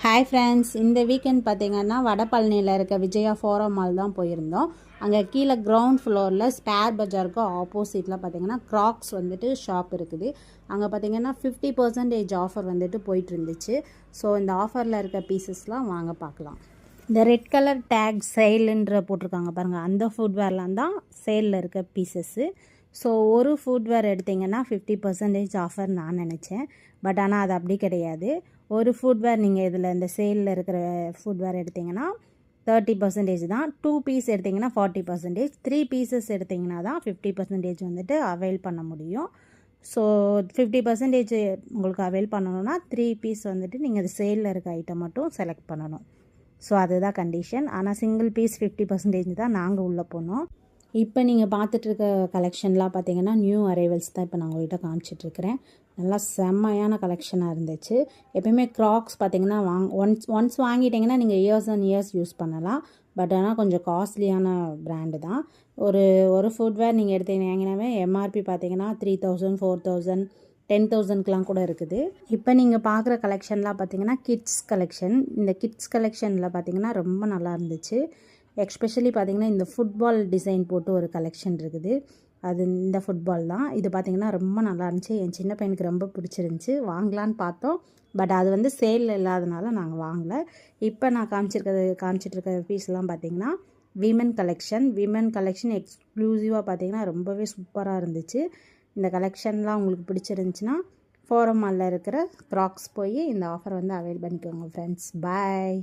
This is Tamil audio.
ஹாய் ஃப்ரெண்ட்ஸ், இந்த வீக்கெண்ட் பார்த்திங்கன்னா வடபழனியில் இருக்க விஜயா ஃபோரம் மால் தான் போயிருந்தோம். அங்கே கீழே கிரவுண்ட் ஃப்ளோரில் ஸ்பேர் பஜாருக்கு ஆப்போசிட்டில் பார்த்திங்கன்னா க்ராக்ஸ் வந்துட்டு ஷாப் இருக்குது. அங்கே பார்த்திங்கன்னா 50% ஆஃபர் வந்துட்டு போயிட்டு இருந்துச்சு. ஸோ இந்த ஆஃபரில் இருக்க பீசஸ்லாம் வாங்க பார்க்கலாம். இந்த ரெட் கலர் டேக் சேலுன்ற போட்டிருக்காங்க பாருங்கள், அந்த ஃபுட்வேர்லாம் தான் சேலில் இருக்க பீசஸ்ஸு. ஸோ ஒரு ஃபுட்வேர் எடுத்திங்கன்னா 50% ஆஃபர் நான் நினச்சேன். பட் ஆனால் அது அப்படி கிடையாது. ஒரு ஃபுட்வேர் நீங்கள் இதில் இந்த சேலில் இருக்கிற ஃபுட்வேர் எடுத்திங்கன்னா 30% தான். 2 பீஸ் எடுத்திங்கன்னா 40%, 3 பீசஸ் எடுத்திங்கன்னா தான் 50% வந்துட்டு அவைல் பண்ண முடியும். ஸோ 50% உங்களுக்கு அவைல் பண்ணணுன்னா 3 பீஸ் வந்துட்டு நீங்கள் அது சேலில் இருக்க ஐட்டம் மட்டும் செலக்ட் பண்ணணும். ஸோ அதுதான் கண்டிஷன். ஆனால் சிங்கிள் பீஸ் 50% தான் நாங்கள் உள்ளே போனோம். இப்போ நீங்கள் பார்த்துட்ருக்க கலெக்ஷன்லாம் பார்த்தீங்கன்னா நியூ அரைவல்ஸ் தான் இப்போ நான் உங்கள்கிட்ட காமிச்சிட்ருக்கிறேன். நல்லா செம்மையான கலெக்ஷனாக இருந்துச்சு. எப்பயுமே க்ராக்ஸ் பார்த்தீங்கன்னா ஒன்ஸ் வாங்கிட்டிங்கன்னா நீங்கள் இயர்ஸ் அண்ட் இயர்ஸ் யூஸ் பண்ணலாம். பட் ஆனால் கொஞ்சம் காஸ்ட்லியான பிராண்டு தான். ஒரு ஃபுட்வேர் நீங்கள் எடுத்தீங்கன்னாவே எம்ஆர்பி பார்த்தீங்கன்னா 3000, 4000, 10,000க்கெலாம் கூட இருக்குது. இப்போ நீங்கள் பார்க்குற கலெக்ஷன்லாம் பார்த்தீங்கன்னா கிட்ஸ் கலெக்ஷன். இந்த கிட்ஸ் கலெக்ஷனில் பார்த்தீங்கன்னா ரொம்ப நல்லா இருந்துச்சு. எஸ்பெஷலி பார்த்திங்கன்னா இந்த ஃபுட்பால் டிசைன் போட்டு ஒரு கலெக்ஷன் இருக்குது. அது இந்த ஃபுட்பால் தான். இது பார்த்திங்கன்னா ரொம்ப நல்லா இருந்துச்சு. என் சின்ன பையனுக்கு ரொம்ப பிடிச்சிருந்துச்சி. வாங்கலான்னு பார்த்தோம். பட் அது வந்து சேலில் இல்லாதனால நாங்கள் வாங்கலை. இப்போ நான் காமிச்சிட்ருக்க பீஸ்லாம் பார்த்திங்கன்னா விமன் கலெக்ஷன் எக்ஸ்க்ளூசிவாக பார்த்திங்கன்னா ரொம்பவே சூப்பராக இருந்துச்சு. இந்த கலெக்ஷன்லாம் உங்களுக்கு பிடிச்சிருந்துச்சின்னா ஃபோரம் மாலில் இருக்கிற க்ராக்ஸ் போய் இந்த ஆஃபர் வந்து அவைல் பண்ணிக்கோங்க ஃப்ரெண்ட்ஸ். பாய்.